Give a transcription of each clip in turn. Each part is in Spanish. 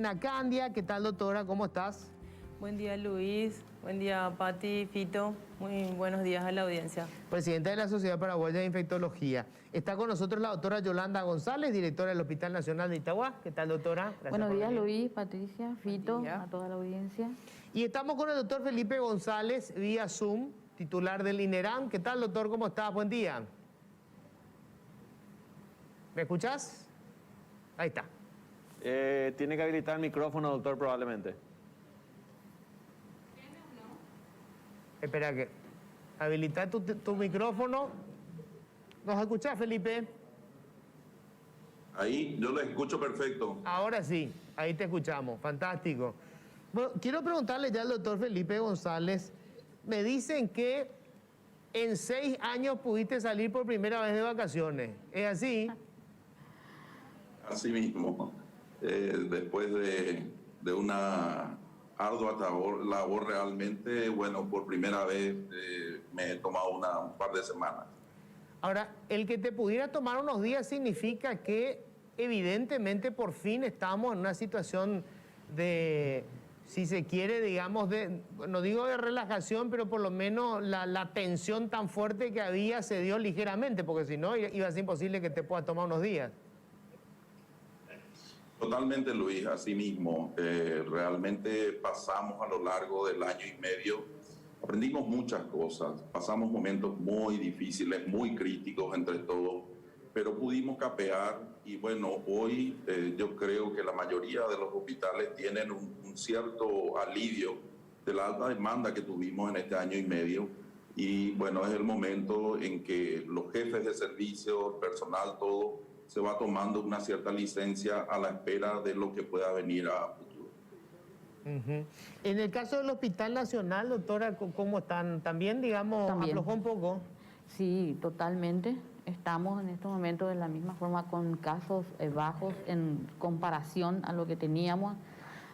Elena Candia. ¿Qué tal, doctora? ¿Cómo estás? Buen día, Luis. Buen día, Pati, Fito. Muy buenos días a la audiencia. Presidenta de la Sociedad Paraguaya de Infectología. Está con nosotros la doctora Yolanda González, directora del Hospital Nacional de Itagua. ¿Qué tal, doctora? Gracias. Buenos días, Luis, Patricia, Fito, a toda la audiencia. Y estamos con el doctor Felipe González, vía Zoom, titular del INERAM. ¿Qué tal, doctor? ¿Cómo estás? Buen día. ¿Me escuchás? Ahí está. Tiene que habilitar el micrófono, doctor, probablemente. Espera que... Habilita tu micrófono. ¿Nos escuchás, Felipe? Ahí, yo lo escucho perfecto. Ahora sí, ahí te escuchamos. Fantástico. Bueno, quiero preguntarle ya al doctor Felipe González. Me dicen que en 6 años pudiste salir por primera vez de vacaciones. ¿Es así? Así mismo. Después de una ardua labor realmente, bueno, por primera vez me he tomado un par de semanas. Ahora, el que te pudiera tomar unos días significa que evidentemente por fin estamos en una situación de, si se quiere, digamos, no digo de relajación, pero por lo menos la tensión tan fuerte que había se dio ligeramente, porque si no iba a ser imposible que te puedas tomar unos días. Totalmente, Luis, así mismo. Realmente pasamos a lo largo del año y medio, aprendimos muchas cosas, pasamos momentos muy difíciles, muy críticos entre todos, pero pudimos capear y bueno, hoy yo creo que la mayoría de los hospitales tienen un cierto alivio de la alta demanda que tuvimos en este año y medio y bueno, es el momento en que los jefes de servicio, el personal, todo se va tomando una cierta licencia a la espera de lo que pueda venir a futuro. En el caso del Hospital Nacional, doctora, ¿cómo están? ¿También, digamos, aflojó un poco? Sí, totalmente. Estamos en estos momentos de la misma forma con casos bajos en comparación a lo que teníamos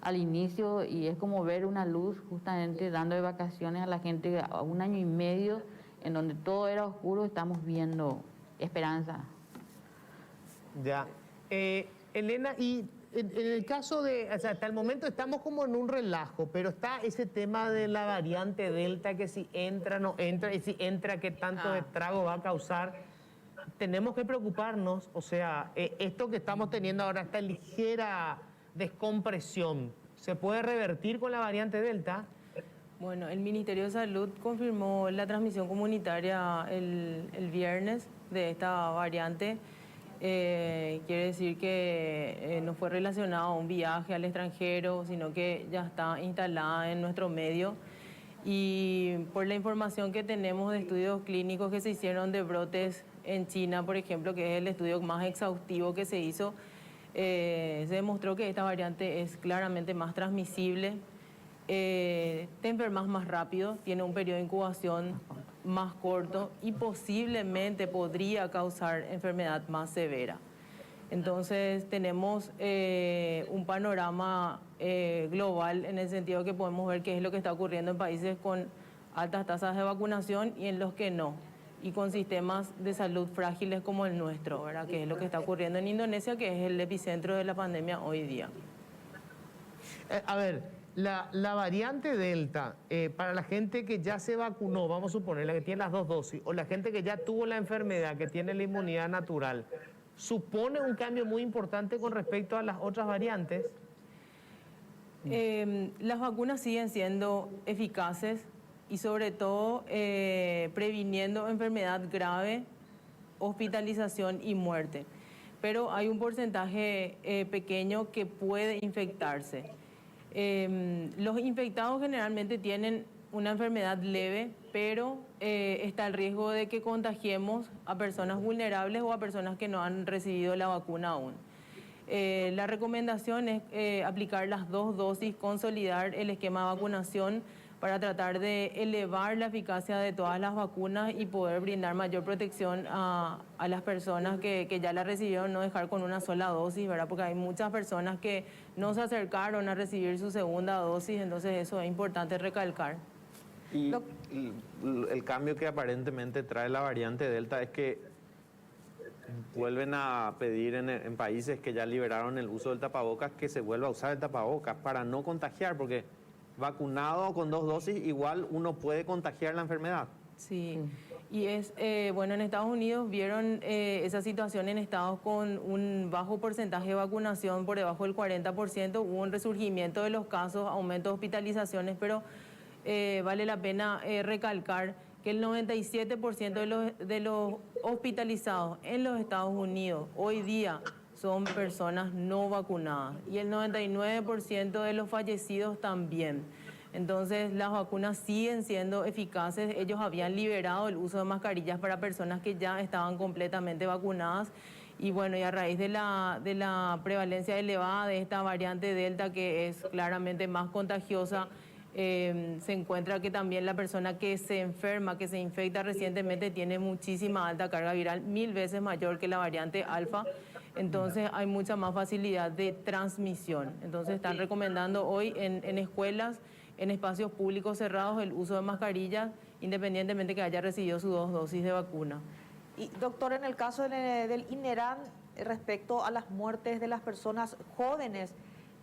al inicio y es como ver una luz justamente dando de vacaciones a la gente a 1 año y medio en donde todo era oscuro, estamos viendo esperanza. Ya. Elena, y en el caso de, o sea, hasta el momento estamos como en un relajo, pero está ese tema de la variante Delta, que si entra, no entra, y si entra, qué tanto estrago va a causar. Tenemos que preocuparnos, o sea, esto que estamos teniendo ahora, esta ligera descompresión, ¿se puede revertir con la variante Delta? Bueno, el Ministerio de Salud confirmó la transmisión comunitaria el viernes de esta variante. Quiere decir que no fue relacionado a un viaje al extranjero, sino que ya está instalada en nuestro medio. Y por la información que tenemos de estudios clínicos que se hicieron de brotes en China, por ejemplo, que es el estudio más exhaustivo que se hizo, se demostró que esta variante es claramente más transmisible, te enfermas más rápido, tiene un periodo de incubación más corto y posiblemente podría causar enfermedad más severa. Entonces tenemos un panorama global en el sentido que podemos ver qué es lo que está ocurriendo en países con altas tasas de vacunación y en los que no, y con sistemas de salud frágiles como el nuestro, ¿verdad? Que es lo que está ocurriendo en Indonesia, que es el epicentro de la pandemia hoy día. A ver, la variante Delta, para la gente que ya se vacunó, vamos a suponer, la que tiene las 2 dosis, o la gente que ya tuvo la enfermedad, que tiene la inmunidad natural, ¿supone un cambio muy importante con respecto a las otras variantes? Las vacunas siguen siendo eficaces y sobre todo previniendo enfermedad grave, hospitalización y muerte. Pero hay un porcentaje pequeño que puede infectarse. Los infectados generalmente tienen una enfermedad leve, pero está el riesgo de que contagiemos a personas vulnerables o a personas que no han recibido la vacuna aún. La recomendación es aplicar las 2 dosis, consolidar el esquema de vacunación para tratar de elevar la eficacia de todas las vacunas y poder brindar mayor protección a las personas que ya la recibieron, no dejar con una sola dosis, ¿verdad? Porque hay muchas personas que no se acercaron a recibir su segunda dosis, entonces eso es importante recalcar. Y el cambio que aparentemente trae la variante Delta es que vuelven a pedir en países que ya liberaron el uso del tapabocas que se vuelva a usar el tapabocas para no contagiar, porque vacunado con 2 dosis igual uno puede contagiar la enfermedad. Sí, y bueno, en Estados Unidos vieron esa situación en estados con un bajo porcentaje de vacunación, por debajo del 40%, hubo un resurgimiento de los casos, aumento de hospitalizaciones, pero vale la pena recalcar que el 97% de los hospitalizados en los Estados Unidos hoy día son personas no vacunadas y el 99% de los fallecidos también. Entonces, las vacunas siguen siendo eficaces. Ellos habían liberado el uso de mascarillas para personas que ya estaban completamente vacunadas. Y bueno, y a raíz de la prevalencia elevada de esta variante Delta, que es claramente más contagiosa, se encuentra que también la persona que se enferma, que se infecta recientemente, tiene muchísima alta carga viral, 1000 veces mayor que la variante Alfa. Entonces hay mucha más facilidad de transmisión. Entonces están recomendando hoy en escuelas, en espacios públicos cerrados, el uso de mascarillas, independientemente que haya recibido sus 2 dosis de vacuna. Y doctor, en el caso del INERAN, respecto a las muertes de las personas jóvenes,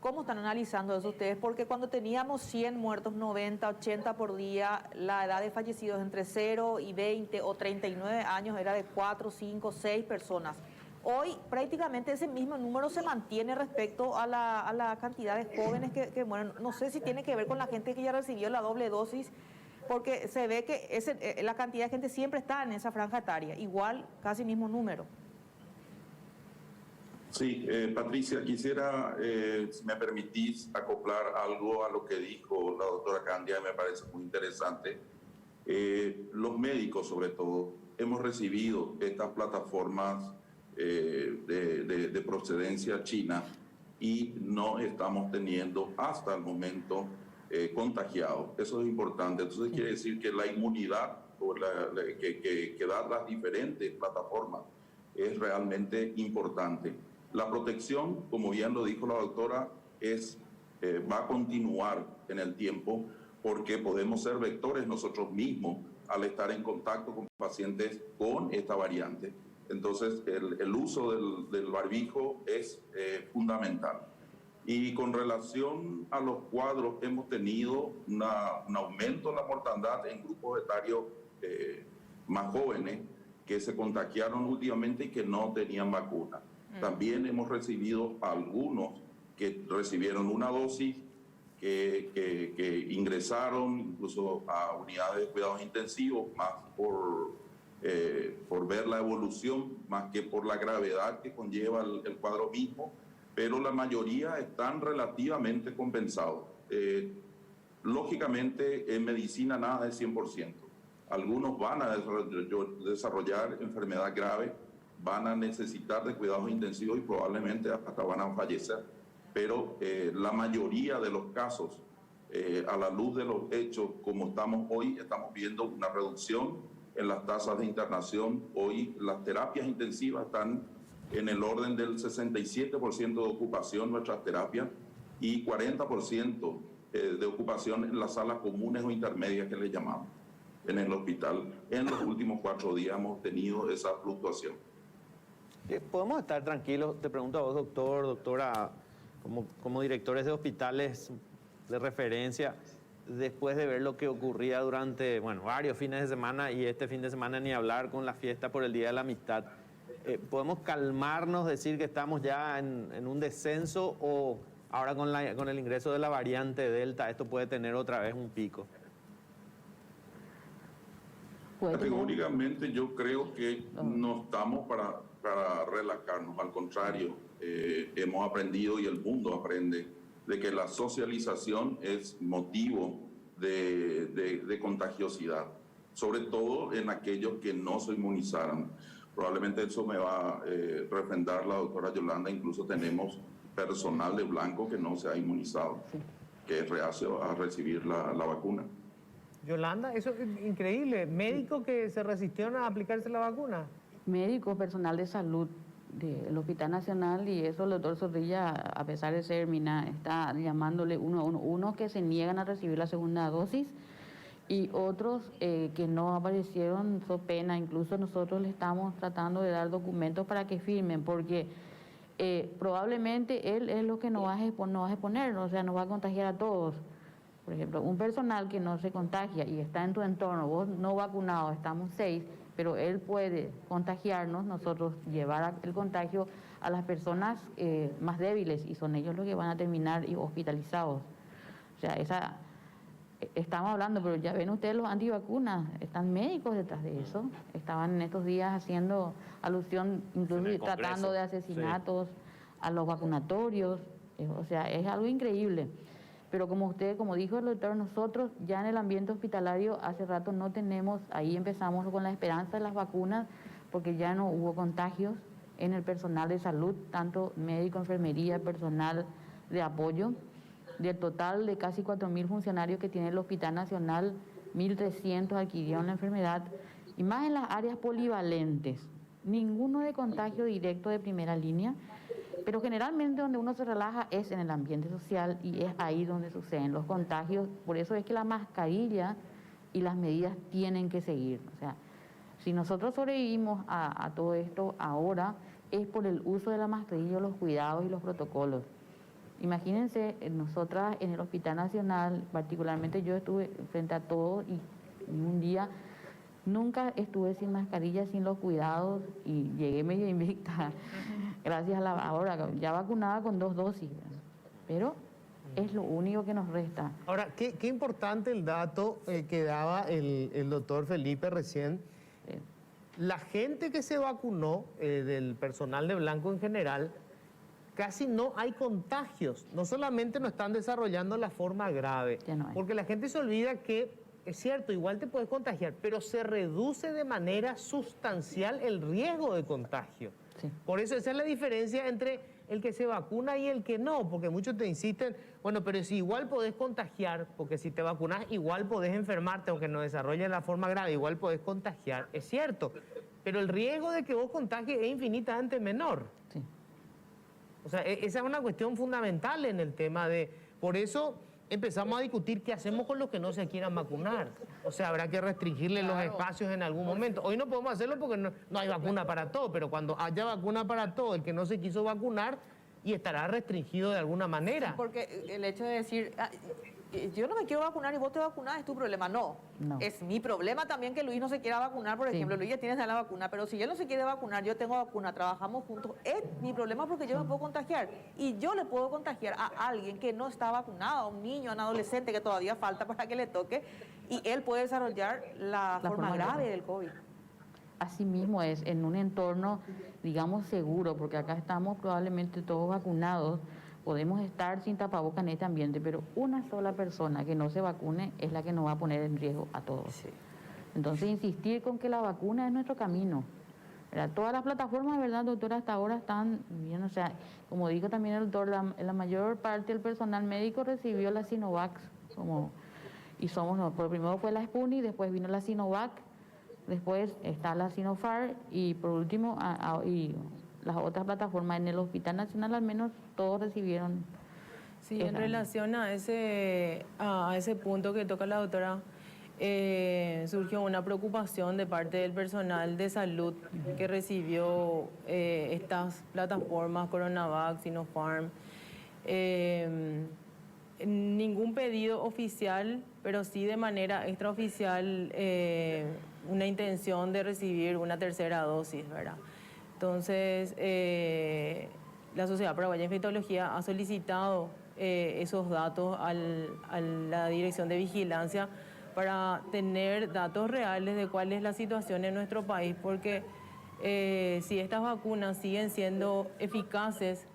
¿cómo están analizando eso ustedes? Porque cuando teníamos 100 muertos, 90, 80 por día, la edad de fallecidos entre 0 y 20 o 39 años era de 4, 5, 6 personas. Hoy prácticamente ese mismo número se mantiene respecto a la cantidad de jóvenes que mueren. No sé si tiene que ver con la gente que ya recibió la doble dosis, porque se ve que la cantidad de gente siempre está en esa franja etaria, igual, casi mismo número. Sí, Patricia, quisiera, si me permitís, acoplar algo a lo que dijo la doctora Candia, me parece muy interesante. Los médicos, sobre todo, hemos recibido estas plataformas de procedencia china y no estamos teniendo hasta el momento contagiados. Eso es importante. Entonces quiere decir que la inmunidad que dan las diferentes plataformas es realmente importante. La protección, como bien lo dijo la doctora, va a continuar en el tiempo porque podemos ser vectores nosotros mismos al estar en contacto con pacientes con esta variante. Entonces, el uso del barbijo es fundamental. Y con relación a los cuadros, hemos tenido un aumento en la mortandad en grupos etarios más jóvenes que se contagiaron últimamente y que no tenían vacuna. También hemos recibido algunos que recibieron una dosis, que ingresaron incluso a unidades de cuidados intensivos, más por ver la evolución, más que por la gravedad que conlleva el cuadro mismo, pero la mayoría están relativamente compensados. Lógicamente, en medicina nada es 100%. Algunos van a desarrollar enfermedad grave, van a necesitar de cuidados intensivos y probablemente hasta van a fallecer. Pero la mayoría de los casos, a la luz de los hechos como estamos hoy, estamos viendo una reducción en las tasas de internación. Hoy las terapias intensivas están en el orden del 67% de ocupación, nuestras terapias, y 40% de ocupación en las salas comunes o intermedias que le llamamos en el hospital. En los últimos 4 días hemos tenido esa fluctuación. ¿Podemos estar tranquilos? Te pregunto a vos, doctor, doctora, como directores de hospitales de referencia, después de ver lo que ocurría durante varios fines de semana y este fin de semana ni hablar con la fiesta por el Día de la Amistad, ¿podemos calmarnos, decir que estamos ya en un descenso o ahora con el ingreso de la variante Delta esto puede tener otra vez un pico? Categóricamente yo creo que no estamos para relajarnos, al contrario, hemos aprendido y el mundo aprende de que la socialización es motivo de contagiosidad, sobre todo en aquellos que no se inmunizaron. Probablemente eso me va a refrendar la doctora Yolanda, incluso tenemos personal de blanco que no se ha inmunizado, que es reacio a recibir la vacuna. Yolanda, eso es increíble. Médicos que se resistieron a aplicarse la vacuna. Médicos, personal de salud del Hospital Nacional, y eso el doctor Zorrilla, a pesar de ser MINA, está llamándole uno a uno, unos que se niegan a recibir la segunda dosis y otros que no aparecieron, so pena. Incluso nosotros le estamos tratando de dar documentos para que firmen, porque probablemente él es lo que nos va a exponer, o sea, nos va a contagiar a todos. Por ejemplo, un personal que no se contagia y está en tu entorno, vos no vacunado, estamos 6, pero él puede contagiarnos, nosotros llevar el contagio a las personas más débiles, y son ellos los que van a terminar hospitalizados. O sea, estamos hablando, pero ya ven ustedes los antivacunas, están médicos detrás de eso. Estaban en estos días haciendo alusión, incluso tratando de asesinatos a los vacunatorios. O sea, es algo increíble. Pero como dijo el doctor, nosotros ya en el ambiente hospitalario hace rato no tenemos, ahí empezamos con la esperanza de las vacunas, porque ya no hubo contagios en el personal de salud, tanto médico, enfermería, personal de apoyo. Del total de casi 4.000 funcionarios que tiene el Hospital Nacional, 1.300 adquirieron la enfermedad, y más en las áreas polivalentes. Ninguno de contagio directo de primera línea, pero generalmente donde uno se relaja es en el ambiente social, y es ahí donde suceden los contagios. Por eso es que la mascarilla y las medidas tienen que seguir. O sea, si nosotros sobrevivimos a todo esto ahora, es por el uso de la mascarilla, los cuidados y los protocolos. Imagínense, nosotras en el Hospital Nacional, particularmente yo estuve frente a todo, y un día nunca estuve sin mascarilla, sin los cuidados, y llegué medio invicta, gracias a ahora ya vacunada con 2 dosis, pero es lo único que nos resta. Ahora, qué importante el dato que daba el doctor Felipe recién. La gente que se vacunó, del personal de blanco en general, casi no hay contagios. No solamente no están desarrollando la forma grave, porque la gente se olvida que, es cierto, igual te puedes contagiar, pero se reduce de manera sustancial el riesgo de contagio. Sí. Por eso esa es la diferencia entre el que se vacuna y el que no, porque muchos te insisten, bueno, pero si igual podés contagiar, porque si te vacunas igual podés enfermarte, aunque no desarrolles la forma grave, igual podés contagiar, es cierto, pero el riesgo de que vos contagies es infinitamente menor. Sí. O sea, esa es una cuestión fundamental en el tema de... Por eso empezamos a discutir qué hacemos con los que no se quieran vacunar. O sea, habrá que restringirle los espacios en algún momento. Hoy no podemos hacerlo porque no hay vacuna para todo, pero cuando haya vacuna para todo, el que no se quiso vacunar y estará restringido de alguna manera. Sí, porque el hecho de decir, yo no me quiero vacunar y vos te vacunás, es tu problema. No. Es mi problema también que Luis no se quiera vacunar, por ejemplo. Luis ya tiene la vacuna, pero si él no se quiere vacunar, yo tengo vacuna, trabajamos juntos, es mi problema porque yo me puedo contagiar. Y yo le puedo contagiar a alguien que no está vacunado, a un niño, a un adolescente que todavía falta para que le toque, y él puede desarrollar la forma grave del COVID. Así mismo es, en un entorno, digamos, seguro, porque acá estamos probablemente todos vacunados, podemos estar sin tapabocas en este ambiente, pero una sola persona que no se vacune es la que nos va a poner en riesgo a todos. Sí. Entonces, insistir con que la vacuna es nuestro camino. ¿Verdad? Todas las plataformas, ¿verdad, doctora? Hasta ahora están bien, o sea, como dijo también el doctor, la mayor parte del personal médico recibió la Sinovac, por primero fue la Sputnik, después vino la Sinovac, después está la Sinopharm, y por último, y las otras plataformas en el Hospital Nacional, al menos todos recibieron. Sí, en relación a ese punto que toca la doctora, surgió una preocupación de parte del personal de salud que recibió estas plataformas, Coronavac, Sinopharm. Ningún pedido oficial, pero sí de manera extraoficial, una intención de recibir una tercera dosis, ¿verdad? Entonces, la Sociedad Paraguaya de Infectología ha solicitado esos datos a la Dirección de Vigilancia para tener datos reales de cuál es la situación en nuestro país, porque si estas vacunas siguen siendo eficaces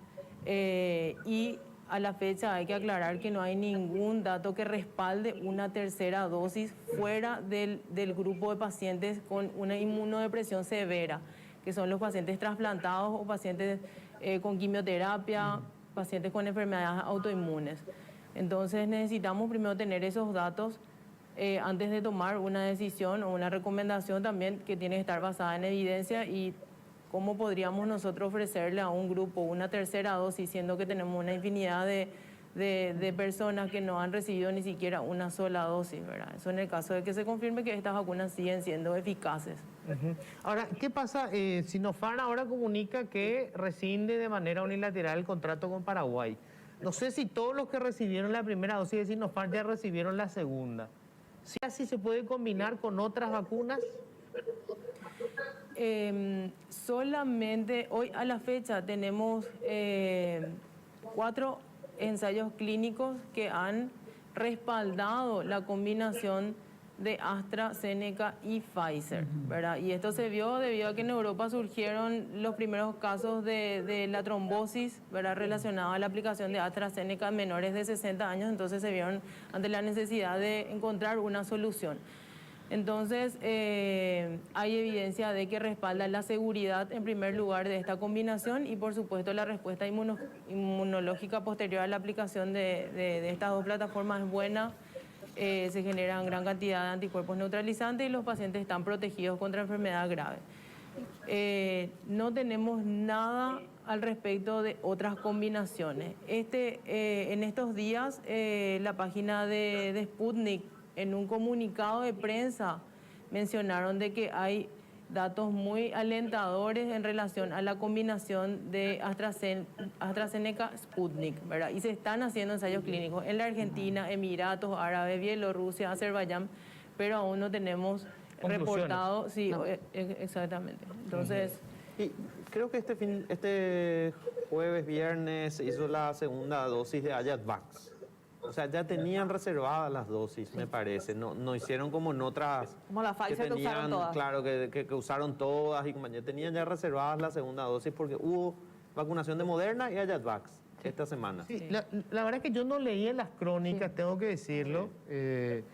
y a la fecha hay que aclarar que no hay ningún dato que respalde una tercera dosis fuera del grupo de pacientes con una inmunodepresión severa, que son los pacientes trasplantados o pacientes con quimioterapia, pacientes con enfermedades autoinmunes. Entonces necesitamos primero tener esos datos antes de tomar una decisión o una recomendación también que tiene que estar basada en evidencia, y cómo podríamos nosotros ofrecerle a un grupo una tercera dosis, siendo que tenemos una infinidad de de personas que no han recibido ni siquiera una sola dosis, ¿verdad? Eso en el caso de que se confirme que estas vacunas siguen siendo eficaces. Ujú. Ahora, ¿qué pasa? Sinopharm ahora comunica que rescinde de manera unilateral el contrato con Paraguay. No sé si todos los que recibieron la primera dosis de Sinopharm ya recibieron la segunda. ¿Sí así se puede combinar con otras vacunas? Solamente hoy a la fecha tenemos 4 ensayos clínicos que han respaldado la combinación de AstraZeneca y Pfizer, ¿verdad? Y esto se vio debido a que en Europa surgieron los primeros casos de la trombosis, ¿verdad?, relacionada a la aplicación de AstraZeneca en menores de 60 años, entonces se vieron ante la necesidad de encontrar una solución. Entonces, hay evidencia de que respalda la seguridad en primer lugar de esta combinación y por supuesto la respuesta inmunológica posterior a la aplicación de estas dos plataformas es buena. Se generan gran cantidad de anticuerpos neutralizantes y los pacientes están protegidos contra enfermedad grave. No tenemos nada al respecto de otras combinaciones. En estos días, la página de Sputnik, en un comunicado de prensa, mencionaron de que hay datos muy alentadores en relación a la combinación de AstraZeneca-Sputnik, ¿verdad? Y se están haciendo ensayos clínicos en la Argentina, Emiratos Árabes, Bielorrusia, Azerbaiyán, pero aún no tenemos reportado. Sí, exactamente. Entonces, Y creo que este jueves, viernes, se hizo la segunda dosis de Ayatvax. O sea, ya tenían reservadas las dosis, me parece. No hicieron como en otras... Como la Pfizer que usaron todas. Claro, que usaron todas y compañía. Tenían ya reservadas la segunda dosis porque hubo vacunación de Moderna y Ayatvax esta semana. Sí, la verdad es que yo no leí en las crónicas, tengo que decirlo.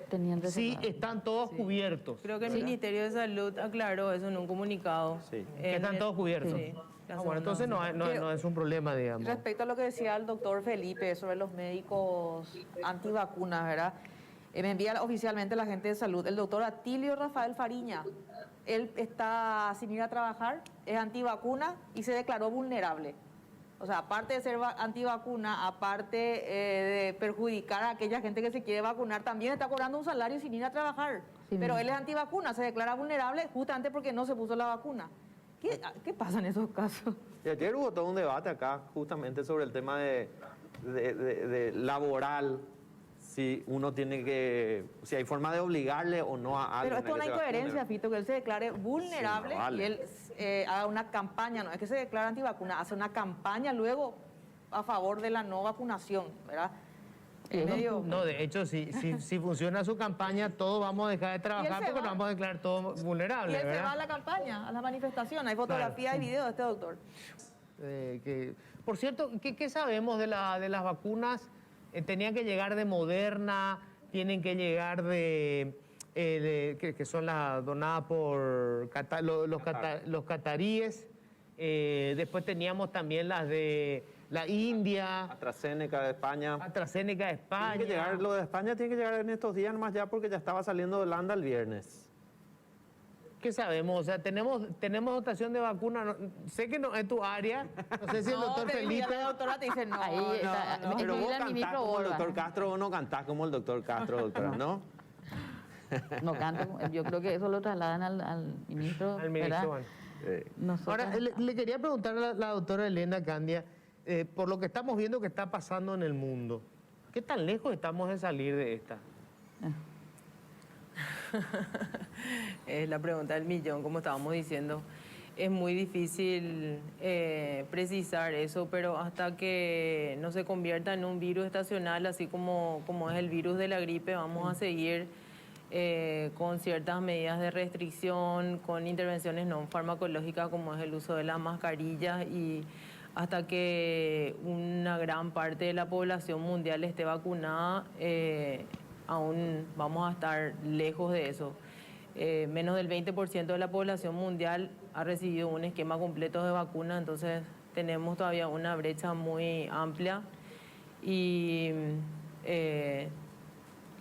Tenían Sí, reservado. están todos cubiertos. creo que el Ministerio de Salud aclaró eso en un comunicado. Sí. Que están todos cubiertos. Sí, la Bueno, entonces segunda no es un problema, digamos. Respecto a lo que decía el doctor Felipe sobre los médicos antivacunas, ¿verdad? Me envía oficialmente la gente de salud, el doctor Atilio Rafael Fariña. Él está sin ir a trabajar, es antivacuna y se declaró vulnerable. O sea, aparte de ser antivacuna, aparte de perjudicar a aquella gente que se quiere vacunar, también está cobrando un salario sin ir a trabajar. Sí, Pero mismo. él es antivacuna, se declara vulnerable justamente porque no se puso la vacuna. ¿Qué pasa en esos casos? Y ayer hubo todo un debate acá justamente sobre el tema de laboral, si uno tiene que, si hay forma de obligarle o no a Pero alguien. esto es a una que se incoherencia, vacune. Fito, que él se declare vulnerable Sí, no vale. y él haga una campaña, no es que se declara antivacuna, hace una campaña luego a favor de la no vacunación, ¿verdad? Es medio... No, de hecho, si funciona su campaña, todos vamos a dejar de trabajar se porque va. nos vamos a declarar todos Y vulnerables, él se va a ¿verdad? la campaña, a la manifestación, hay fotografía y video de este doctor. Por cierto, ¿qué sabemos de las vacunas? Tenían que llegar de Moderna, tienen que llegar que son las donadas por los cataríes. Después teníamos también las de la India, AstraZeneca de España. AstraZeneca de España. Tiene que llegar, lo de España tiene que llegar en estos días nomás ya porque ya estaba saliendo de Holanda el viernes. ¿Qué sabemos? O sea, tenemos dotación de vacunas. Sé que no es tu área. No sé si el doctor pero Felipe. la doctora te dice no, Ahí no, está. no. Pero vos Incluida el cantás ministro como el Borba. doctor Castro o no cantás como el doctor Castro, doctora, ¿no? No canto. Yo creo que eso lo trasladan al ministro. Al ¿verdad? ministro, bueno. Nosotros- Ahora, le quería preguntar a la doctora Elena Candia, por lo que estamos viendo que está pasando en el mundo, ¿qué tan lejos estamos de salir de esta? Es la pregunta del millón, como estábamos diciendo. Es muy difícil precisar eso, pero hasta que no se convierta en un virus estacional, así como es el virus de la gripe, vamos a seguir con ciertas medidas de restricción, con intervenciones no farmacológicas como es el uso de las mascarillas y hasta que una gran parte de la población mundial esté vacunada, aún vamos a estar lejos de eso. Menos del 20% de la población mundial ha recibido un esquema completo de vacuna, entonces tenemos todavía una brecha muy amplia y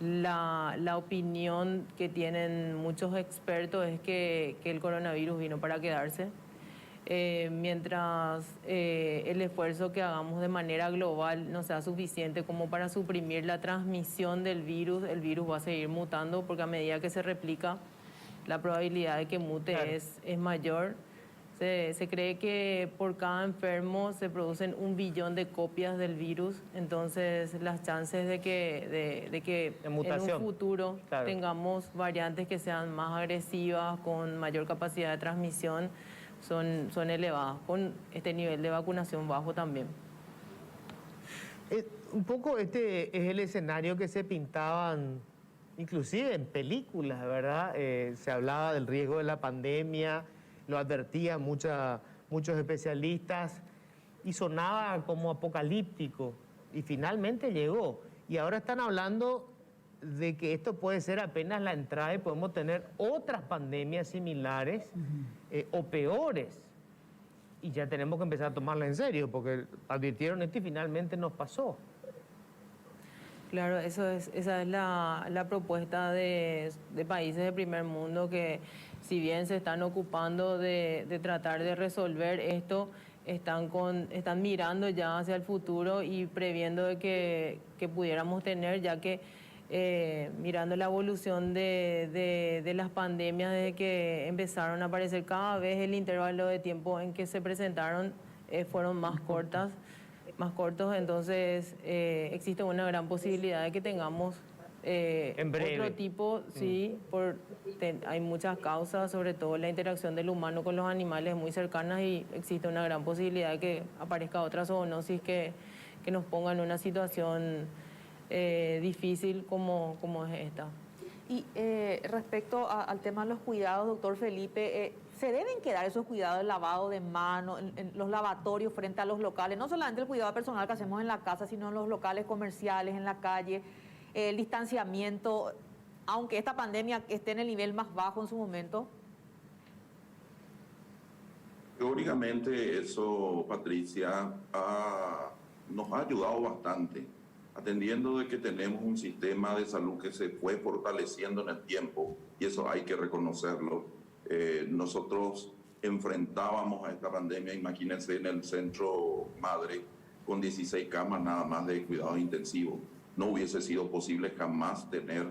la opinión que tienen muchos expertos es que el coronavirus vino para quedarse. mientras el esfuerzo que hagamos de manera global no sea suficiente como para suprimir la transmisión del virus, el virus va a seguir mutando porque a medida que se replica, la probabilidad de que mute Claro. es mayor. Se cree que por cada enfermo se producen 1 billón de copias del virus, entonces las chances de que De en mutación. un futuro Claro. tengamos variantes que sean más agresivas, con mayor capacidad de transmisión, son elevadas, con este nivel de vacunación bajo también. Un poco este es el escenario que se pintaban, inclusive en películas, ¿verdad? Se hablaba del riesgo de la pandemia, lo advertían muchos especialistas y sonaba como apocalíptico y finalmente llegó. Y ahora están hablando de que esto puede ser apenas la entrada y podemos tener otras pandemias similares o peores. Y ya tenemos que empezar a tomarla en serio porque advirtieron esto y finalmente nos pasó. Claro, esa es la propuesta de países de primer mundo que, si bien se están ocupando de tratar de resolver esto, están mirando ya hacia el futuro y previendo de que pudiéramos tener, ya que mirando la evolución de las pandemias desde que empezaron a aparecer, cada vez el intervalo de tiempo en que se presentaron fueron más cortos, entonces existe una gran posibilidad de que tengamos En breve. otro tipo, sí, hay muchas causas, sobre todo la interacción del humano con los animales muy cercanas y existe una gran posibilidad de que aparezca otra zoonosis que nos ponga en una situación difícil como es esta. Y respecto al tema de los cuidados, doctor Felipe, ¿se deben quedar esos cuidados de lavado de manos en los lavatorios frente a los locales? No solamente el cuidado personal que hacemos en la casa, sino en los locales comerciales, en la calle, el distanciamiento, aunque esta pandemia esté en el nivel más bajo en su momento. Teóricamente eso, Patricia, nos ha ayudado bastante, atendiendo de que tenemos un sistema de salud que se fue fortaleciendo en el tiempo, y eso hay que reconocerlo. Nosotros enfrentábamos a esta pandemia, imagínense, en el centro madre, con 16 camas nada más de cuidados intensivos. No hubiese sido posible jamás tener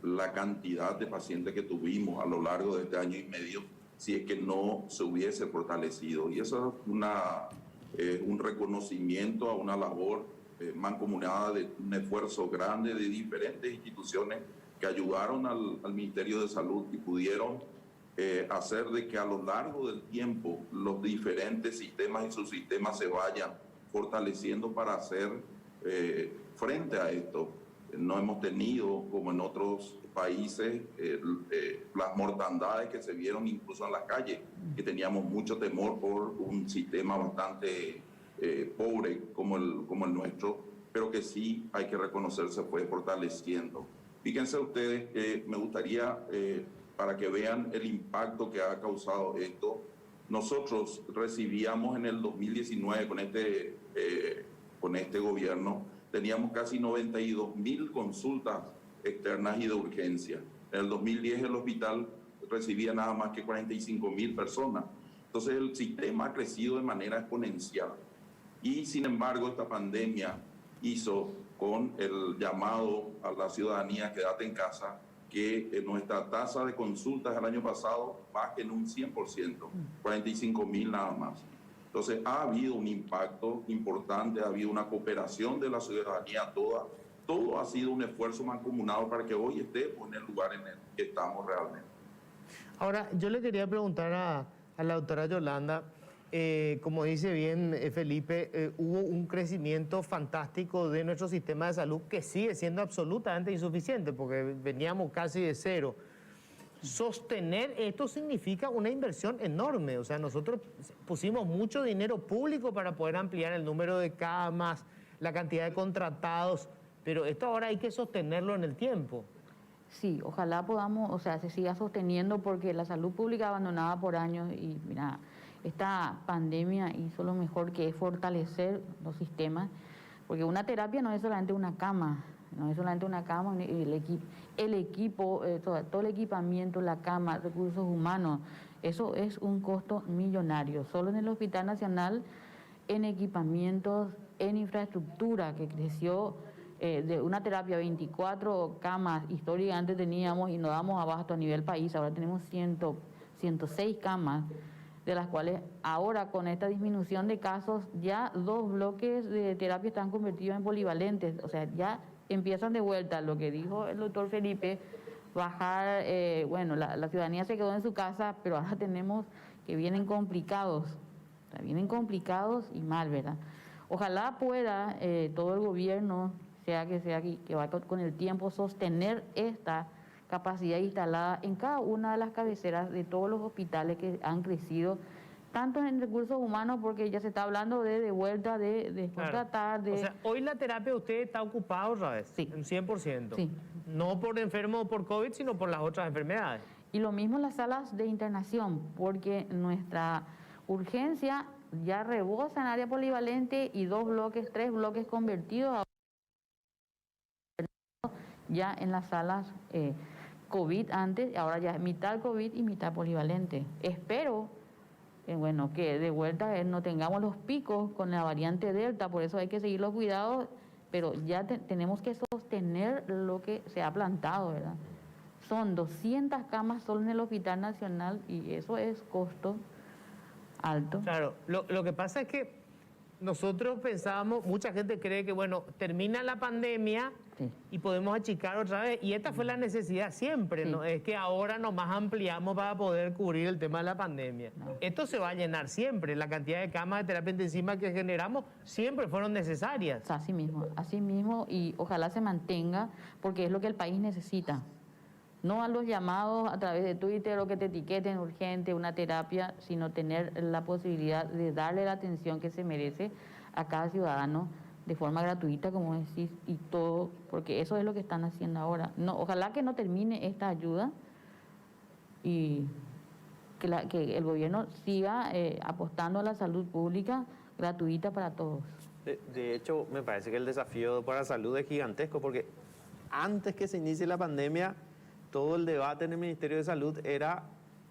la cantidad de pacientes que tuvimos a lo largo de este año y medio si es que no se hubiese fortalecido. Y eso es un reconocimiento a una labor mancomunada de un esfuerzo grande de diferentes instituciones que ayudaron al Ministerio de Salud y pudieron hacer de que a lo largo del tiempo los diferentes sistemas y subsistemas se vayan fortaleciendo para hacer frente a esto. No hemos tenido, como en otros países, las mortandades que se vieron incluso en las calles, que teníamos mucho temor por un sistema bastante pobre como el nuestro, pero que sí, hay que reconocer, se fue fortaleciendo. Fíjense ustedes, me gustaría, para que vean el impacto que ha causado esto, nosotros recibíamos en el 2019 con este gobierno, teníamos casi 92.000 consultas externas y de urgencia. En el 2010 el hospital recibía nada más que 45.000 personas. Entonces el sistema ha crecido de manera exponencial. Y sin embargo esta pandemia hizo, con el llamado a la ciudadanía quédate en casa, que nuestra tasa de consultas el año pasado baje en un 100%, 45.000 nada más. Entonces ha habido un impacto importante, ha habido una cooperación de la ciudadanía toda. Todo ha sido un esfuerzo mancomunado para que hoy estemos en el lugar en el que estamos realmente. Ahora, yo le quería preguntar a la doctora Yolanda, como dice bien Felipe, hubo un crecimiento fantástico de nuestro sistema de salud que sigue siendo absolutamente insuficiente porque veníamos casi de cero. Sostener esto significa una inversión enorme, o sea, nosotros pusimos mucho dinero público para poder ampliar el número de camas, la cantidad de contratados, pero esto ahora hay que sostenerlo en el tiempo. Sí, ojalá podamos, o sea, se siga sosteniendo porque la salud pública abandonada por años y mira, esta pandemia hizo lo mejor que es fortalecer los sistemas, porque una terapia no es solamente una cama, el equipo, todo el equipamiento, la cama, recursos humanos, Eso es un costo millonario. Solo en el Hospital Nacional, en equipamientos, en infraestructura que creció de una terapia 24 camas, históricamente teníamos y no damos abasto a nivel país, ahora tenemos 106 camas, de las cuales ahora con esta disminución de casos ya 2 bloques de terapia están convertidos en polivalentes, o sea, ya empiezan de vuelta lo que dijo el doctor Felipe, bajar, bueno, la ciudadanía se quedó en su casa, pero ahora tenemos que vienen complicados, o sea, vienen complicados y mal, ¿verdad? Ojalá pueda todo el gobierno, sea que va con el tiempo, sostener esta capacidad instalada en cada una de las cabeceras de todos los hospitales que han crecido, tanto en recursos humanos, porque ya se está hablando de vuelta, de contratar, de... O sea, hoy la terapia usted está ocupada otra vez, Sí. en 100%. Sí. No por enfermo por COVID, sino por las otras enfermedades. Y lo mismo las salas de internación, porque nuestra urgencia ya rebosa en área polivalente y 3 bloques convertidos ya en las salas COVID antes, ahora ya mitad COVID y mitad polivalente. Espero bueno, que de vuelta no tengamos los picos con la variante Delta, por eso hay que seguir los cuidados, pero ya tenemos que sostener lo que se ha plantado, ¿verdad? Son 200 camas solo en el Hospital Nacional y eso es costo alto. Claro, lo que pasa es que nosotros pensábamos, mucha gente cree que, bueno, termina la pandemia Sí. y podemos achicar otra vez. Y esta fue la necesidad siempre, Sí. ¿no? Es que ahora nomás ampliamos para poder cubrir el tema de la pandemia. No. Esto se va a llenar siempre. La cantidad de camas de terapia intensiva que generamos siempre fueron necesarias. O sea, así mismo, y ojalá se mantenga, porque es lo que el país necesita. No a los llamados a través de Twitter o que te etiqueten urgente una terapia, sino tener la posibilidad de darle la atención que se merece a cada ciudadano de forma gratuita, como decís, y todo, porque eso es lo que están haciendo ahora. No, ojalá que no termine esta ayuda y que el gobierno siga apostando a la salud pública gratuita para todos. De hecho, me parece que el desafío para la salud es gigantesco, porque antes que se inicie la pandemia, todo el debate en el Ministerio de Salud era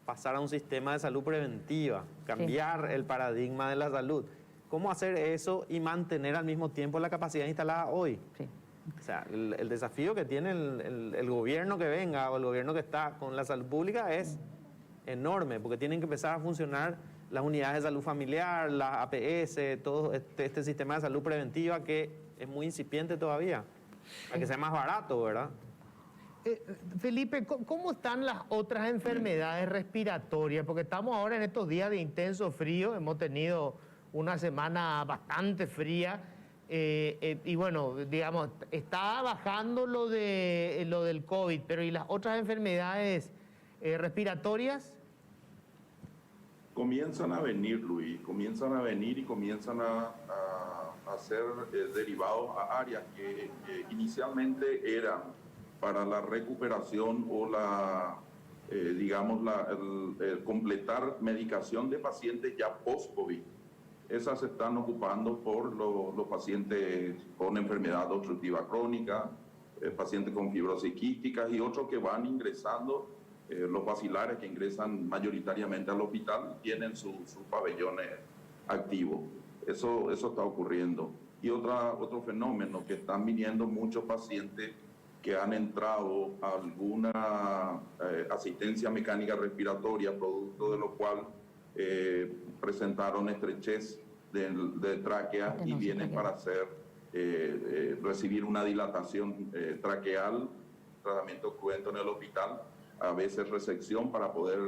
pasar a un sistema de salud preventiva, cambiar el paradigma de la salud. ¿Cómo hacer eso y mantener al mismo tiempo la capacidad instalada hoy? Sí. O sea, el desafío que tiene el gobierno que venga o el gobierno que está con la salud pública es enorme, porque tienen que empezar a funcionar las unidades de salud familiar, las APS, todo este sistema de salud preventiva que es muy incipiente todavía, para que sea más barato, ¿verdad? Felipe, ¿cómo están las otras enfermedades respiratorias? Porque estamos ahora en estos días de intenso frío, hemos tenido una semana bastante fría y bueno, digamos, está bajando lo del COVID, pero ¿y las otras enfermedades respiratorias? Comienzan a venir, Luis, comienzan a venir y comienzan a ser derivados a áreas que inicialmente eran para la recuperación o el completar medicación de pacientes ya post-COVID. Esas se están ocupando por los pacientes con enfermedad obstructiva crónica, pacientes con fibrosis quística y otros que van ingresando, los bacilares que ingresan mayoritariamente al hospital tienen sus pabellones activos. Eso está ocurriendo. Y otro fenómeno, que están viniendo muchos pacientes que han entrado a alguna asistencia mecánica respiratoria, producto de lo cual presentaron estrechez de tráquea y vienen para recibir una dilatación traqueal, tratamiento cruento en el hospital, a veces resección para poder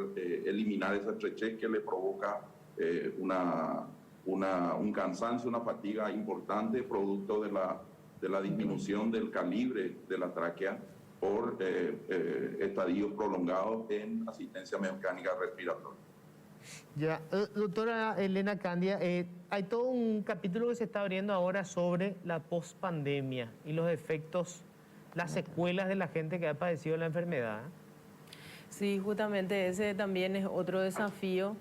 eliminar esa estrechez que le provoca un cansancio, una fatiga importante, producto de la disminución del calibre de la tráquea por estadios prolongados en asistencia mecánica respiratoria. Ya, doctora Elena Candia, hay todo un capítulo que se está abriendo ahora sobre la pospandemia y los efectos, las secuelas de la gente que ha padecido la enfermedad. Sí, justamente ese también es otro desafío.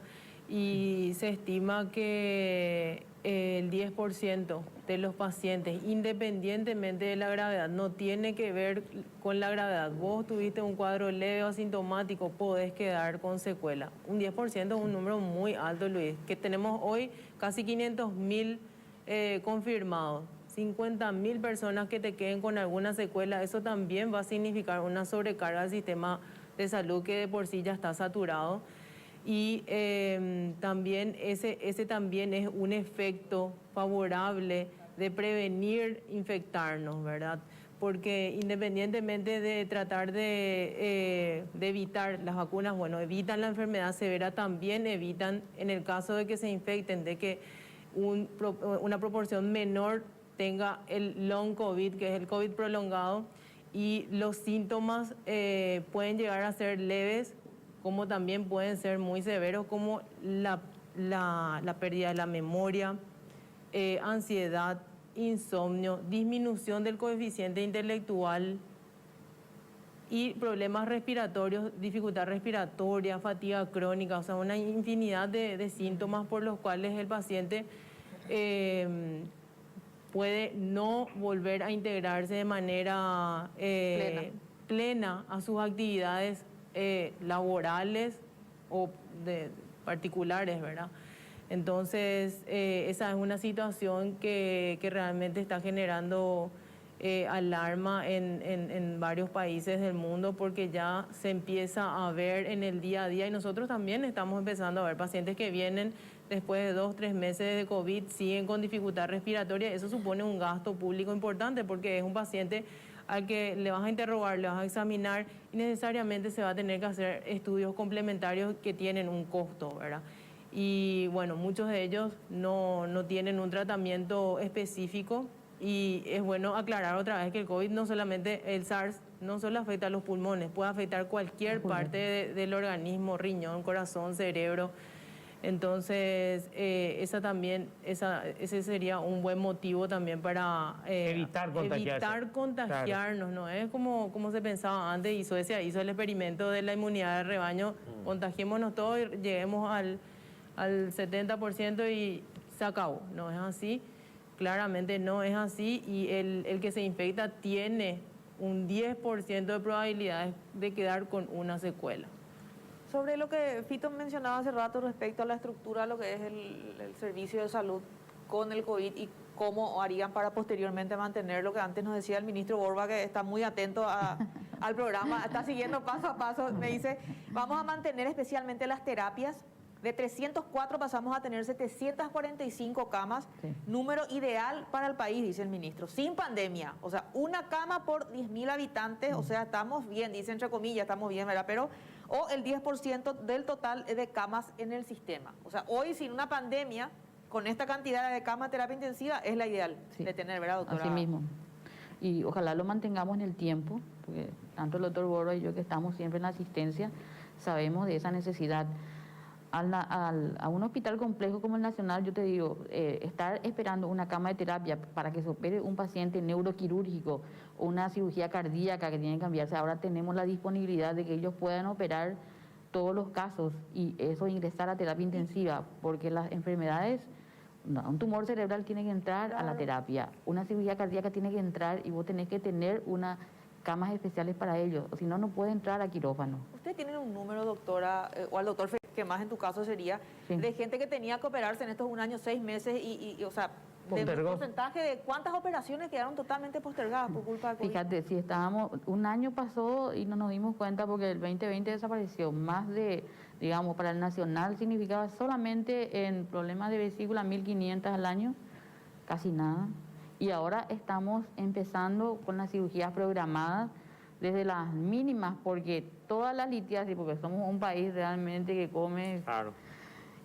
y se estima que el 10% de los pacientes, independientemente de la gravedad, no tiene que ver con la gravedad. Vos tuviste un cuadro leve o asintomático, podés quedar con secuela. Un 10% es un número muy alto, Luis, que tenemos hoy casi 500.000 confirmados. 50.000 personas que te queden con alguna secuela, eso también va a significar una sobrecarga al sistema de salud que de por sí ya está saturado. Y también ese también es un efecto favorable de prevenir infectarnos, ¿verdad? Porque independientemente de tratar de evitar las vacunas, bueno, evitan la enfermedad severa, también evitan, en el caso de que se infecten, de que una proporción menor tenga el long COVID, que es el COVID prolongado, y los síntomas pueden llegar a ser leves, como también pueden ser muy severos, como la pérdida de la memoria, ansiedad, insomnio, disminución del coeficiente intelectual y problemas respiratorios, dificultad respiratoria, fatiga crónica, o sea, una infinidad de síntomas por los cuales el paciente puede no volver a integrarse de manera plena a sus actividades laborales o particulares, ¿verdad? Entonces, esa es una situación que realmente está generando alarma en varios países del mundo, porque ya se empieza a ver en el día a día, y nosotros también estamos empezando a ver pacientes que vienen después de 2 o 3 meses de COVID, siguen con dificultad respiratoria. Eso supone un gasto público importante, porque es un paciente al que le vas a interrogar, le vas a examinar, y necesariamente se va a tener que hacer estudios complementarios que tienen un costo, ¿verdad? Y bueno, muchos de ellos no tienen un tratamiento específico, y es bueno aclarar otra vez que el COVID no solamente, el SARS, no solo afecta a los pulmones, puede afectar cualquier parte del organismo, riñón, corazón, cerebro. Entonces, ese sería un buen motivo también para Evitar contagiarse. evitar contagiarnos, ¿no? Es como se pensaba antes, y Suecia hizo el experimento de la inmunidad de rebaño, contagiémonos todos y lleguemos al 70% y se acabó. No es así, claramente no es así, y el que se infecta tiene un 10% de probabilidades de quedar con una secuela. Sobre lo que Fito mencionaba hace rato respecto a la estructura, lo que es el servicio de salud con el COVID y cómo harían para posteriormente mantener lo que antes nos decía el ministro Borba, que está muy atento al programa, está siguiendo paso a paso. Me dice, vamos a mantener especialmente las terapias. De 304 pasamos a tener 745 camas, sí. Número ideal para el país, dice el ministro, sin pandemia. O sea, una cama por 10.000 habitantes, o sea, estamos bien, dice entre comillas, estamos bien, ¿verdad? Pero, o el 10% del total de camas en el sistema. O sea, hoy sin una pandemia, con esta cantidad de camas de terapia intensiva, es la ideal, sí, de tener, ¿verdad, doctora? Así mismo. Y ojalá lo mantengamos en el tiempo, porque tanto el doctor Borba y yo, que estamos siempre en la asistencia, sabemos de esa necesidad. A un hospital complejo como el Nacional, yo te digo, estar esperando una cama de terapia para que se opere un paciente neuroquirúrgico o una cirugía cardíaca que tiene que cambiarse, ahora tenemos la disponibilidad de que ellos puedan operar todos los casos, y eso ingresar a terapia intensiva, porque las enfermedades, un tumor cerebral tiene que entrar a la terapia, una cirugía cardíaca tiene que entrar, y vos tenés que tener unas camas especiales para ellos, o si no, no puede entrar a quirófano. ¿Usted tiene un número, doctora, o al doctor, que más en tu caso sería, sí, de gente que tenía que operarse en estos 1 año, 6 meses, y o sea, de un porcentaje de cuántas operaciones quedaron totalmente postergadas por culpa de COVID? Fíjate, si estábamos, 1 año pasó y no nos dimos cuenta porque el 2020 desapareció. Más de, digamos, para el Nacional significaba solamente en problemas de vesícula 1.500 al año, casi nada. Y ahora estamos empezando con las cirugías programadas desde las mínimas, porque todas las litiasis, porque somos un país realmente que come, claro,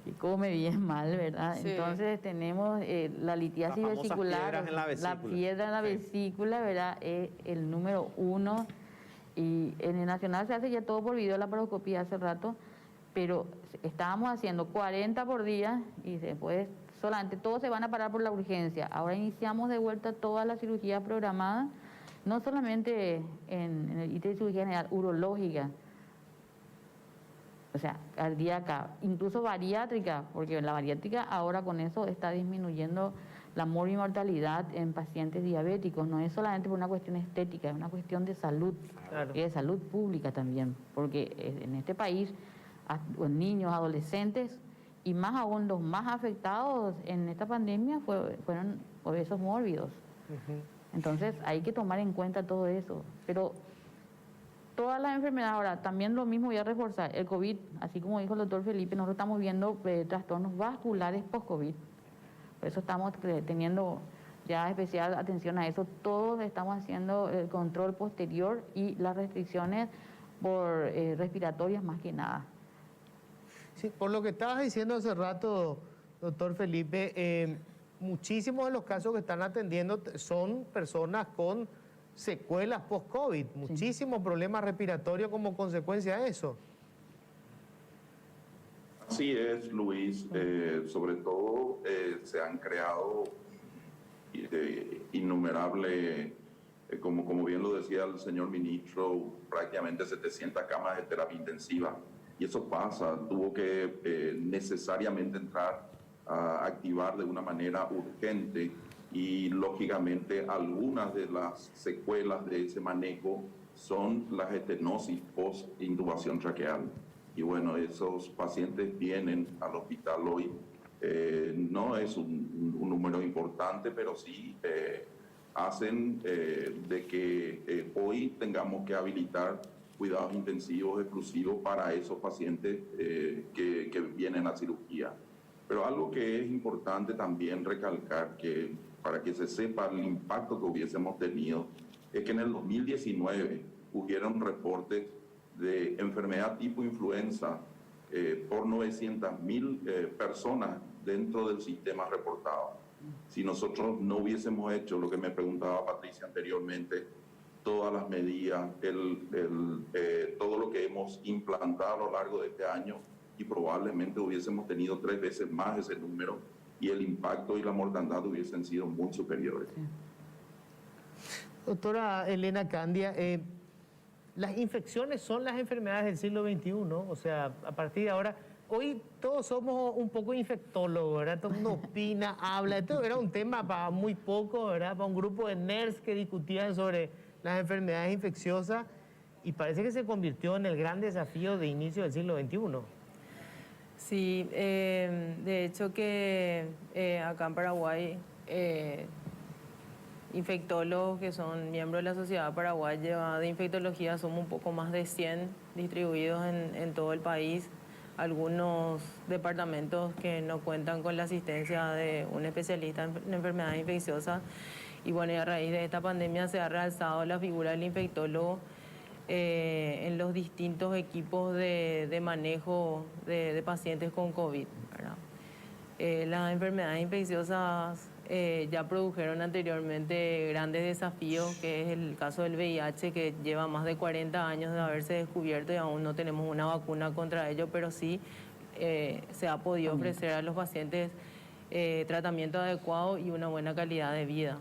que come bien mal, ¿verdad? Sí. Entonces tenemos la litiasis vesicular, la piedra en la vesícula, ¿verdad? Es el número 1, y en el Nacional se hace ya todo por videolaparoscopía hace rato, pero estábamos haciendo 40 por día y después solamente todos se van a parar por la urgencia. Ahora iniciamos de vuelta todas las cirugías programadas, no solamente en el ITE de cirugía general, urológica, O sea, cardíaca, incluso bariátrica, porque la bariátrica ahora con eso está disminuyendo la mortalidad en pacientes diabéticos. No es solamente por una cuestión estética, es una cuestión de salud, Claro. y de salud pública también, porque en este país niños, adolescentes y más aún los más afectados en esta pandemia fueron obesos mórbidos. Entonces hay que tomar en cuenta todo eso. Pero todas las enfermedades, ahora también lo mismo voy a reforzar, el COVID, así como dijo el doctor Felipe, nosotros estamos viendo trastornos vasculares post-COVID. Por eso estamos teniendo ya especial atención a eso. Todos estamos haciendo el control posterior y las restricciones por respiratorias más que nada. Sí, por lo que estabas diciendo hace rato, doctor Felipe, muchísimos de los casos que están atendiendo son personas con secuelas post-COVID, muchísimos problemas respiratorios como consecuencia de eso. Así es, Luis. Sobre todo se han creado innumerables, como bien lo decía el señor ministro, prácticamente 700 camas de terapia intensiva. Y eso pasa, tuvo que necesariamente entrar a activar de una manera urgente y lógicamente algunas de las secuelas de ese manejo son las estenosis post-intubación traqueal. Y bueno, esos pacientes vienen al hospital hoy. No es un número importante, pero sí hacen de que hoy tengamos que habilitar cuidados intensivos exclusivos para esos pacientes que vienen a cirugía. Pero algo que es importante también recalcar, que para que se sepa el impacto que hubiésemos tenido, es que en el 2019 hubieron reportes de enfermedad tipo influenza por 900.000 personas dentro del sistema reportado. Si nosotros no hubiésemos hecho lo que me preguntaba Patricia anteriormente, todas las medidas, todo lo que hemos implantado a lo largo de este año, y probablemente hubiésemos tenido 3 veces más ese número y el impacto y la mortandad hubiesen sido muy superiores. Doctora Elena Candia, las infecciones son las enfermedades del siglo XXI, o sea, a partir de ahora, hoy todos somos un poco infectólogos, ¿verdad? Todo el mundo opina, habla, esto era un tema para muy poco, ¿verdad? Para un grupo de nerds que discutían sobre las enfermedades infecciosas y parece que se convirtió en el gran desafío de inicio del siglo XXI. Sí, de hecho que acá en Paraguay infectólogos que son miembros de la Sociedad Paraguaya de Infectología somos un poco más de 100 distribuidos en todo el país. Algunos departamentos que no cuentan con la asistencia de un especialista en enfermedades infecciosas. Y bueno, y a raíz de esta pandemia se ha realzado la figura del infectólogo en los distintos equipos de manejo de pacientes con COVID, ¿verdad? Las enfermedades infecciosas ya produjeron anteriormente grandes desafíos, que es el caso del VIH, que lleva más de 40 años de haberse descubierto y aún no tenemos una vacuna contra ello, pero sí se ha podido ofrecer a los pacientes tratamiento adecuado y una buena calidad de vida.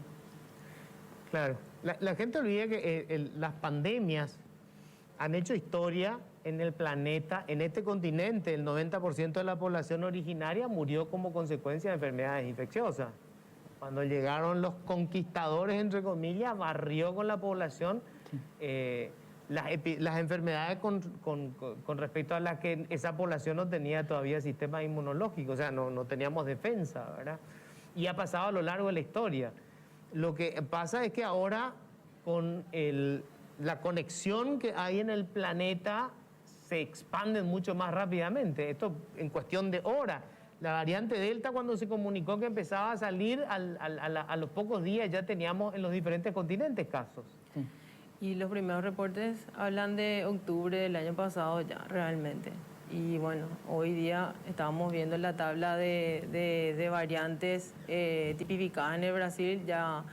Claro, la gente olvida que las pandemias han hecho historia en el planeta, en este continente. El 90% de la población originaria murió como consecuencia de enfermedades infecciosas. Cuando llegaron los conquistadores, entre comillas, barrió con la población las enfermedades con respecto a las que esa población no tenía todavía sistema inmunológico, o sea, no teníamos defensa, ¿verdad? Y ha pasado a lo largo de la historia. Lo que pasa es que ahora, con la conexión que hay en el planeta, se expanden mucho más rápidamente. Esto en cuestión de horas. La variante Delta, cuando se comunicó que empezaba a salir, a los pocos días ya teníamos en los diferentes continentes casos. Sí. Y los primeros reportes hablan de octubre del año pasado ya, realmente. Y bueno, hoy día estábamos viendo la tabla de variantes tipificadas en el Brasil, ya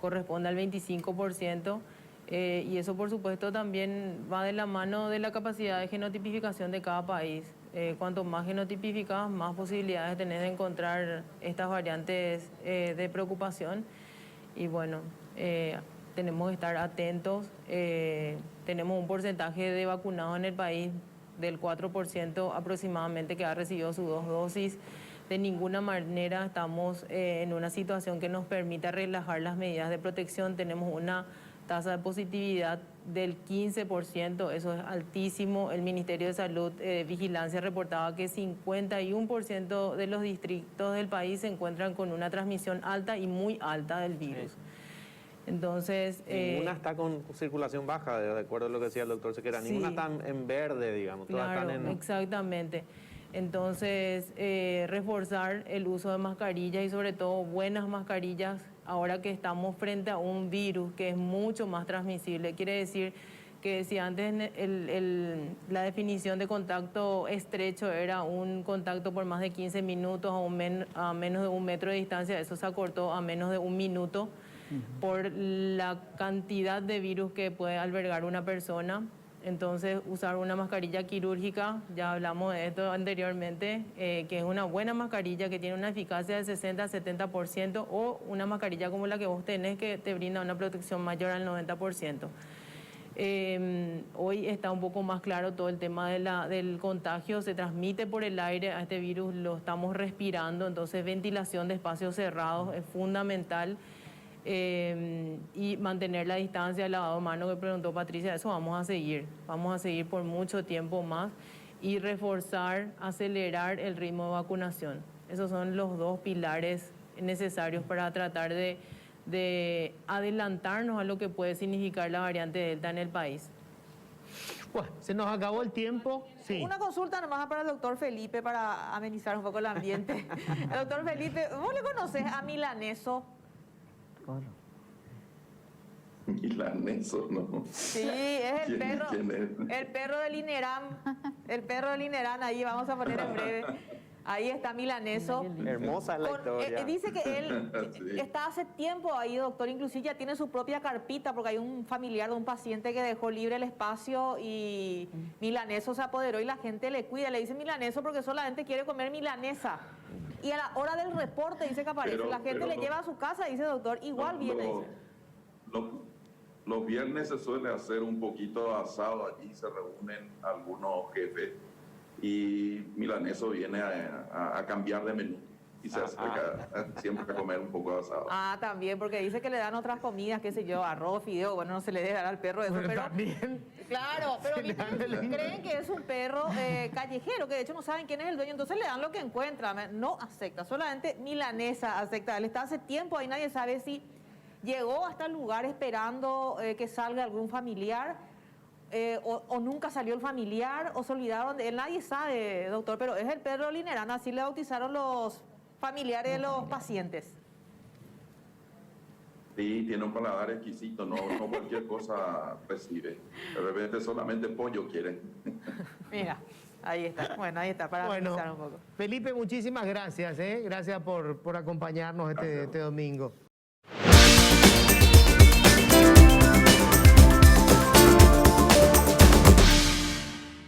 corresponde al 25%. Y eso, por supuesto, también va de la mano de la capacidad de genotipificación de cada país. Cuanto más genotipificas, más posibilidades tenés de encontrar estas variantes de preocupación. Y bueno, tenemos que estar atentos. Tenemos un porcentaje de vacunados en el país del 4% aproximadamente que ha recibido sus 2 dosis. De ninguna manera estamos en una situación que nos permita relajar las medidas de protección. Tenemos una tasa de positividad del 15%, eso es altísimo. El Ministerio de Salud, Vigilancia, reportaba que 51% de los distritos del país se encuentran con una transmisión alta y muy alta del virus. Entonces... Ninguna está con circulación baja, de acuerdo a lo que decía el doctor Sequera. Sí. Ninguna está en verde, digamos. Todas Claro, están en... exactamente. Entonces, reforzar el uso de mascarillas y sobre todo buenas mascarillas ahora que estamos frente a un virus que es mucho más transmisible. Quiere decir que si antes la definición de contacto estrecho era un contacto por más de 15 minutos a menos de 1 metro de distancia, eso se acortó a menos de 1 minuto por la cantidad de virus que puede albergar una persona. Entonces, usar una mascarilla quirúrgica, ya hablamos de esto anteriormente, que es una buena mascarilla que tiene una eficacia del 60-70%, o una mascarilla como la que vos tenés que te brinda una protección mayor al 90%. Hoy está un poco más claro todo el tema del contagio, se transmite por el aire, a este virus lo estamos respirando, entonces ventilación de espacios cerrados es fundamental. Y mantener la distancia, el lavado de manos que preguntó Patricia, eso vamos a seguir por mucho tiempo más, y reforzar, acelerar el ritmo de vacunación. Esos son los 2 pilares necesarios para tratar de adelantarnos a lo que puede significar la variante Delta en el país. Bueno, se nos acabó el tiempo. Sí. Una consulta nomás para el doctor Felipe, para amenizar un poco el ambiente. El doctor Felipe, ¿vos le conocés a Milaneso? Milaneso, ¿no? Sí, es el perro. ¿Quién es? El perro del INERAM. El perro del INERAM, ahí vamos a poner en breve. Ahí está Milaneso. Hermosa es la historia. Dice que él Sí. está hace tiempo ahí, doctor, inclusive ya tiene su propia carpita, porque hay un familiar de un paciente que dejó libre el espacio y Milaneso se apoderó y la gente le cuida. Le dice Milaneso porque solamente quiere comer milanesa. Y a la hora del reporte dice que aparece, la gente le lleva a su casa, dice doctor, igual viene. Dice. Los viernes se suele hacer un poquito de asado, allí se reúnen algunos jefes y Milaneso viene a cambiar de menú y se acerca siempre a comer un poco de asado. Ah, también, porque dice que le dan otras comidas, qué sé yo, arroz, fideo, bueno, no se le debe dar al perro eso, pero... También. Claro, pero viste que creen que es un perro callejero, que de hecho no saben quién es el dueño, entonces le dan lo que encuentra, no acepta, solamente milanesa acepta. Él está hace tiempo ahí, nadie sabe si llegó hasta el lugar esperando que salga algún familiar, o nunca salió el familiar, o se olvidaron de él, nadie sabe, doctor, pero es el perro Linerana, así le bautizaron los familiares de los pacientes. Sí, tiene un paladar exquisito, no cualquier cosa recibe. De repente solamente pollo quieren. Mira, ahí está. Bueno, ahí está, para analizar un poco. Felipe, muchísimas gracias. Gracias por acompañarnos este domingo.